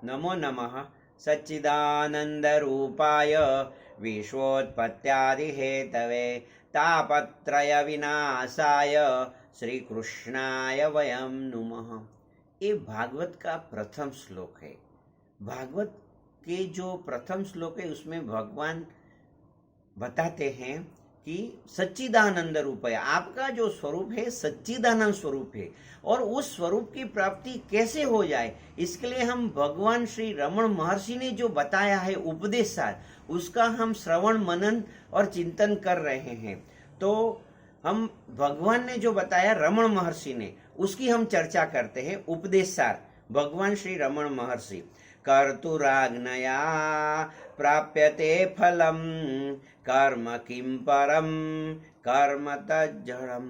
नमो नमः सच्चिदानन्दरूपाय विश्वोत्पत्त्यादिहेतवे तापत्रयविनाशाय श्रीकृष्णाय वयं नुमः। ये भागवत का प्रथम श्लोक है। भागवत के जो प्रथम श्लोक है उसमें भगवान बताते हैं कि सच्चिदानंद रूप है, आपका जो स्वरूप है सच्चिदानंद स्वरूप है, और उस स्वरूप की प्राप्ति कैसे हो जाए इसके लिए हम भगवान श्री रमण महर्षि ने जो बताया है उपदेश सार, उसका हम श्रवण मनन और चिंतन कर रहे हैं। तो हम भगवान ने जो बताया रमण महर्षि ने, उसकी हम चर्चा करते हैं। उपदेश सार भगवान श्री रमण महर्षि, कर्तुराज्ञया प्राप्यते फलम कर्म किं परम कर्म तज्जड़म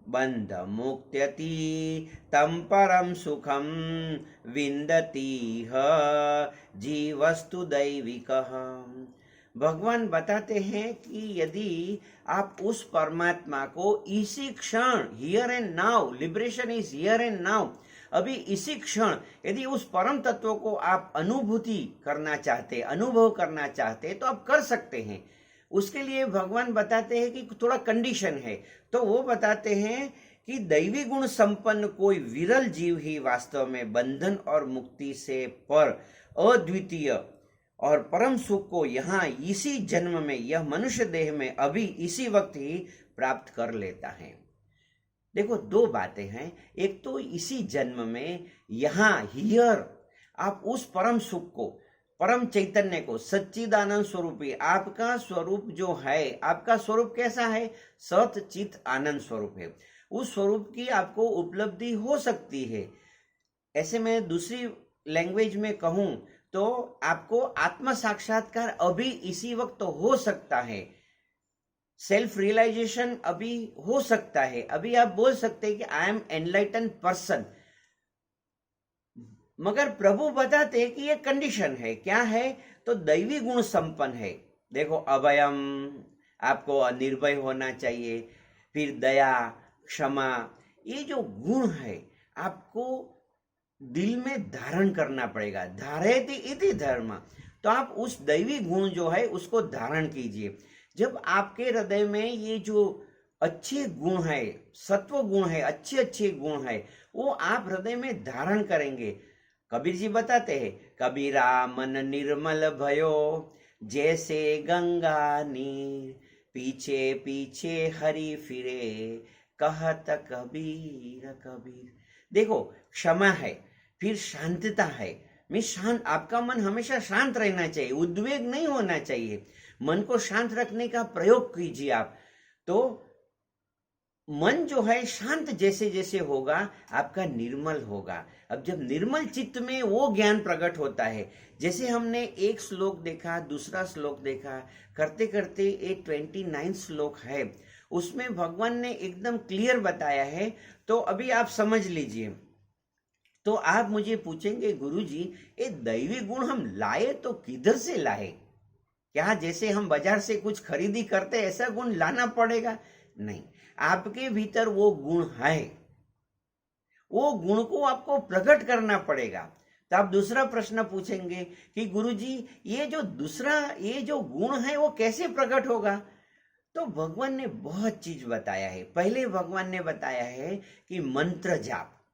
बंध मुक्त्यति तम परम सुखम विन्दतीह जीवस्तु दैविकः। भगवान बताते हैं कि यदि आप उस परमात्मा को इसी क्षण, here and now, liberation is here and now, अभी इसी क्षण यदि उस परम तत्व को आप अनुभूति करना चाहते, अनुभव करना चाहते, तो आप कर सकते हैं। उसके लिए भगवान बताते हैं कि थोड़ा कंडीशन है। तो वो बताते हैं कि दैवी गुण संपन्न कोई विरल जीव ही वास्तव में बंधन और मुक्ति से पर अद्वितीय और परम सुख को यहाँ इसी जन्म में, यह मनुष्य देह में अभी इसी वक्त ही प्राप्त कर लेता है। देखो, दो बातें हैं। एक तो इसी जन्म में, यहाँ हियर, आप उस परम सुख को, परम चैतन्य को, सच्चिदानंद स्वरूपी आपका स्वरूप जो है, आपका स्वरूप कैसा है? सत चित आनंद स्वरूप है। उस स्वरूप की आपको उपलब्धि हो सकती है। ऐसे में दूसरी लैंग्वेज में कहूं तो आपको आत्म साक्षात्कार अभी इसी वक्त तो हो सकता है। सेल्फ रियलाइजेशन अभी हो सकता है। अभी आप बोल सकते हैं कि आई एम एनलाइटन पर्सन। मगर प्रभु बताते हैं कि ये कंडीशन है। क्या है? तो दैवी गुण संपन्न है। देखो, अभयम, आपको निर्भय होना चाहिए। फिर दया, क्षमा, ये जो गुण है आपको दिल में धारण करना पड़ेगा। धारयति इति धर्म। तो आप उस दैवी गुण जो है उसको धारण कीजिए। जब आपके हृदय में ये जो अच्छे गुण है, सत्व गुण है, अच्छे अच्छे गुण है, वो आप हृदय में धारण करेंगे। कबीर जी बताते हैं, कबीरा मन निर्मल भयो जैसे गंगा नीर, पीछे पीछे हरि फिरे कहत कबीर कबीर। देखो, क्षमा है, फिर शांतता है। मैं शांत, आपका मन हमेशा शांत रहना चाहिए, उद्वेग नहीं होना चाहिए। मन को शांत रखने का प्रयोग कीजिए आप। तो मन जो है शांत जैसे जैसे होगा आपका निर्मल होगा। अब जब निर्मल चित्त में वो ज्ञान प्रकट होता है, जैसे हमने एक श्लोक देखा, दूसरा श्लोक देखा, करते करते एक 29 श्लोक है, उसमें भगवान ने एकदम क्लियर बताया है। तो अभी आप समझ लीजिए। तो आप मुझे पूछेंगे, गुरुजी ये दैवी गुण हम लाए तो किधर से लाए? क्या जैसे हम बाजार से कुछ खरीदी करते ऐसा गुण लाना पड़ेगा? नहीं, आपके भीतर वो गुण है, वो गुण को आपको प्रकट करना पड़ेगा। तो आप दूसरा प्रश्न पूछेंगे कि गुरुजी ये जो गुण है वो कैसे प्रकट होगा? तो भगवान ने बहुत चीज बताया है। पहले भगवान ने बताया है कि मंत्र जाप।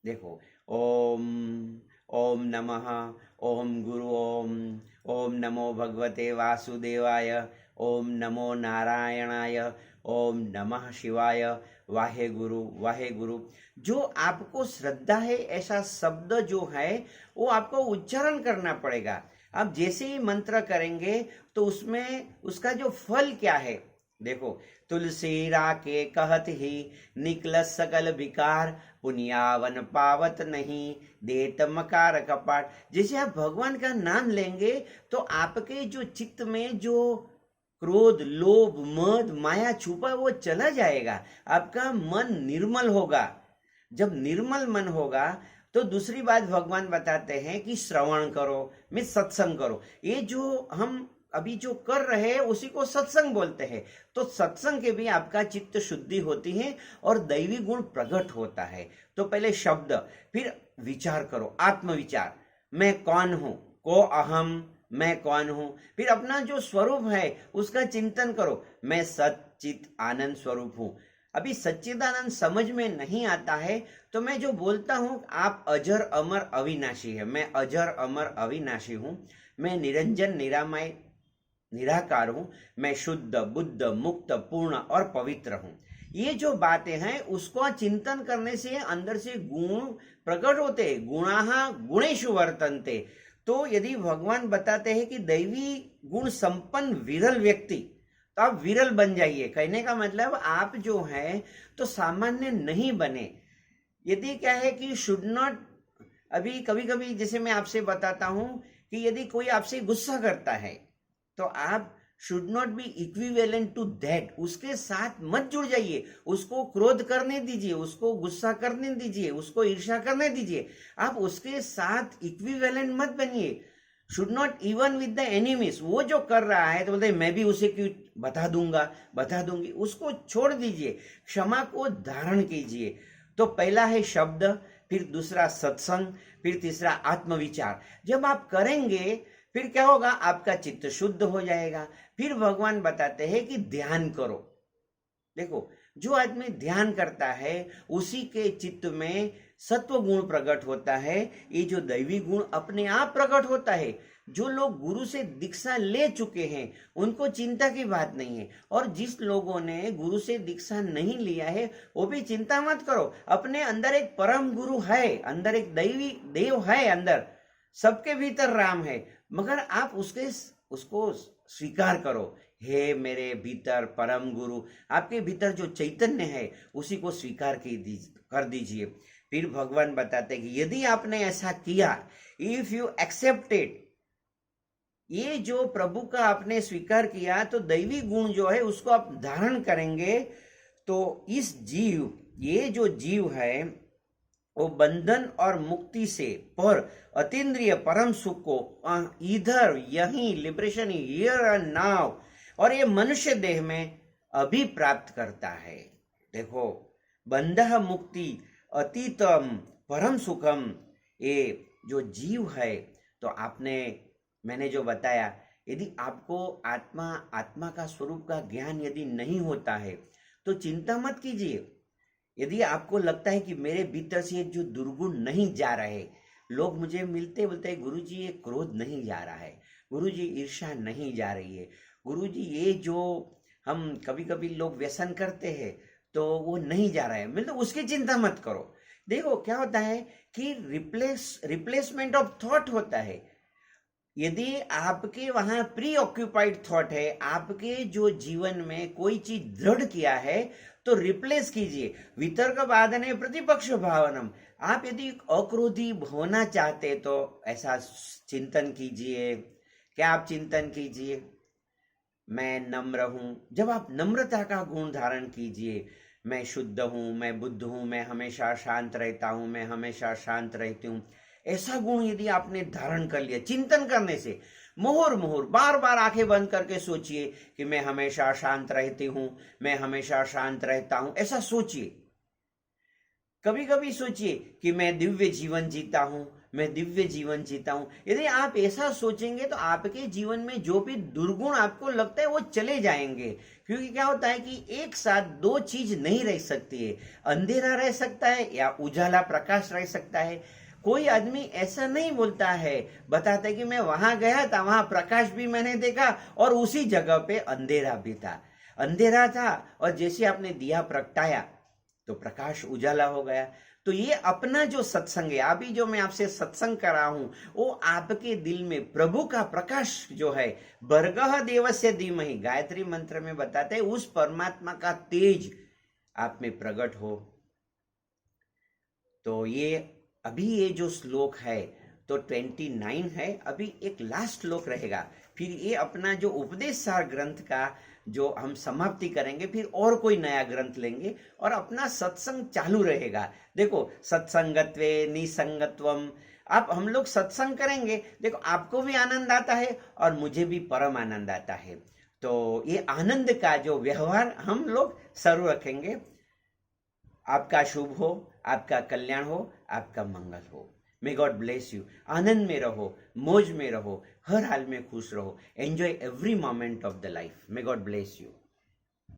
देखो, ओम ओम नमः, ओम गुरु ओम, ओम नमो भगवते वासुदेवाय, ओम नमो नारायणाय, ओम नमः शिवाय, वाहे गुरु वाहे गुरु। जो आपको श्रद्धा है ऐसा शब्द जो है वो आपको उच्चारण करना पड़ेगा। आप जैसे ही मंत्र करेंगे तो उसमें उसका जो फल क्या है, देखो, तुलसी राके कहत ही निकल सकल विकार, पुनियावन पावत नहीं देत मकार कपाट। जैसे आप भगवान का नाम लेंगे तो आपके जो चित्त में जो क्रोध, लोभ, मद, माया छुपा वो चला जाएगा। आपका मन निर्मल होगा। जब निर्मल मन होगा तो दूसरी बात भगवान बताते हैं कि श्रवण करो, में सत्संग करो। ये जो हम अभी जो कर रहे हैं उसी को सत्संग बोलते हैं। तो सत्संग के भी आपका चित्त शुद्धि होती है और दैवी गुण प्रकट होता है। तो पहले शब्द, फिर विचार करो, आत्मविचार। मैं कौन हूं, को अहम, मैं कौन हूं। फिर अपना जो स्वरूप है उसका चिंतन करो, मैं सच्चित आनंद स्वरूप हूं। अभी सच्चिदानंद समझ में नहीं आता है तो मैं जो बोलता हूं, आप अजर अमर अविनाशी है, मैं अजर अमर अविनाशी हूं, मैं निरंजन निरामय निराकार हूं, मैं शुद्ध बुद्ध मुक्त पूर्ण और पवित्र हूं। ये जो बातें हैं उसको चिंतन करने से अंदर से गुण प्रकट होते, गुणाः गुणेषु वर्तन्ते। तो यदि भगवान बताते हैं कि दैवी गुण संपन्न विरल व्यक्ति, तो आप विरल बन जाइए। कहने का मतलब आप जो है तो सामान्य नहीं बने। यदि क्या है कि शुड नॉट, अभी कभी कभी जैसे मैं आपसे बताता हूं कि यदि कोई आपसे गुस्सा करता है तो आप should not be equivalent to that, उसके साथ मत जुड़ जाइए, उसको क्रोध करने दीजिए, उसको गुस्सा करने दीजिए, उसको ईर्ष्या करने दीजिए, आप उसके साथ इक्विवेलेंट मत बनिए। Should not even with the enemies, वो जो कर रहा है तो बोलते मैं भी उसे क्यों बता दूंगा बता दूंगी, उसको छोड़ दीजिए, क्षमा को धारण कीजिए। तो पहला है शब्द, फिर दूसरा सत्संग, फिर तीसरा आत्मविचार। जब आप करेंगे फिर क्या होगा, आपका चित्त शुद्ध हो जाएगा। फिर भगवान बताते हैं कि ध्यान करो। देखो, जो आदमी ध्यान करता है उसी के चित्त में सत्व गुण प्रकट होता है, ये जो दैवी गुण अपने आप प्रकट होता है। जो लोग गुरु से दीक्षा ले चुके हैं उनको चिंता की बात नहीं है, और जिस लोगों ने गुरु से दीक्षा नहीं लिया है वो भी चिंता मत करो। अपने अंदर एक परम गुरु है, अंदर एक दैवी देव है, अंदर सबके भीतर राम है, मगर आप उसको स्वीकार करो। हे मेरे भीतर परम गुरु, आपके भीतर जो चैतन्य है उसी को स्वीकार कर दीजिए। फिर भगवान बताते हैं कि यदि आपने ऐसा किया, इफ यू एक्सेप्टेड, ये जो प्रभु का आपने स्वीकार किया तो दैवी गुण जो है उसको आप धारण करेंगे। तो इस जीव, ये जो जीव है वो बंधन और मुक्ति से पर अतीन्द्रिय परम सुख को इधर यहीं लिबरेशन हियर एंड नाउ, और ये मनुष्य देह में अभी प्राप्त करता है। देखो, बंधः मुक्ति अतीतम परम सुखम, ये जो जीव है, तो मैंने जो बताया, यदि आपको आत्मा का स्वरूप का ज्ञान यदि नहीं होता है तो चिंता मत कीजिए। यदि आपको लगता है कि मेरे भीतर से जो दुर्गुण नहीं जा रहे, लोग मुझे मिलते बोलते हैं गुरुजी ये क्रोध नहीं जा रहा है, गुरुजी ईर्ष्या नहीं जा रही है, गुरुजी ये जो हम कभी कभी लोग व्यसन करते हैं तो वो नहीं जा रहा है, मतलब उसकी चिंता मत करो। देखो क्या होता है कि रिप्लेसमेंट ऑफ थॉट होता है। यदि आपके वहां प्री ऑक्यूपाइड थॉट है, आपके जो जीवन में कोई चीज दृढ़ किया है तो रिप्लेस कीजिए। वितर्क वादने प्रतिपक्ष भावनम, आप यदि अक्रोधी होना चाहते तो ऐसा चिंतन कीजिए। क्या आप चिंतन कीजिए, मैं नम्र हूं। जब आप नम्रता का गुण धारण कीजिए, मैं शुद्ध हूं, मैं बुद्ध हूं, मैं हमेशा शांत रहता हूं, मैं हमेशा शांत रहती हूं, ऐसा गुण यदि आपने धारण कर लिया चिंतन करने से, मुहुर मुहुर बार बार आंखें बंद करके सोचिए कि मैं हमेशा शांत रहती हूं, मैं हमेशा शांत रहता हूं, ऐसा सोचिए। कभी कभी सोचिए कि मैं दिव्य जीवन जीता हूं, मैं दिव्य जीवन जीता हूं। यदि आप ऐसा सोचेंगे तो आपके जीवन में जो भी दुर्गुण आपको लगता है वो चले जाएंगे। क्योंकि क्या होता है कि एक साथ दो चीज नहीं रह सकती है, अंधेरा रह सकता है या उजाला प्रकाश रह सकता है। कोई आदमी ऐसा नहीं बोलता है, बताता है कि मैं वहां गया था, वहां प्रकाश भी मैंने देखा और उसी जगह पे अंधेरा भी था। अंधेरा था और जैसे आपने दिया प्रगटाया तो प्रकाश उजाला हो गया। तो ये अपना जो सत्संग है, अभी जो मैं आपसे सत्संग कर रहा हूं, वो आपके दिल में प्रभु का प्रकाश जो है, भर्गः देवस्य धीमहि, गायत्री मंत्र में बताते हैं, उस परमात्मा का तेज आप में प्रकट हो। तो ये अभी ये जो श्लोक है तो 29 है, अभी एक लास्ट श्लोक रहेगा, फिर ये अपना जो उपदेश सार ग्रंथ का जो हम समाप्ति करेंगे, फिर और कोई नया ग्रंथ लेंगे और अपना सत्संग चालू रहेगा। देखो, सत्संगत्वे निसंगत्वम, आप हम लोग सत्संग करेंगे, देखो आपको भी आनंद आता है और मुझे भी परम आनंद आता है। तो ये आनंद का जो व्यवहार हम लोग शुरू रखेंगे। आपका शुभ हो, आपका कल्याण हो, आपका मंगल हो। May god bless you. आनंद में रहो, मौज में रहो, हर हाल में खुश रहो, enjoy every moment of the life. May god bless you.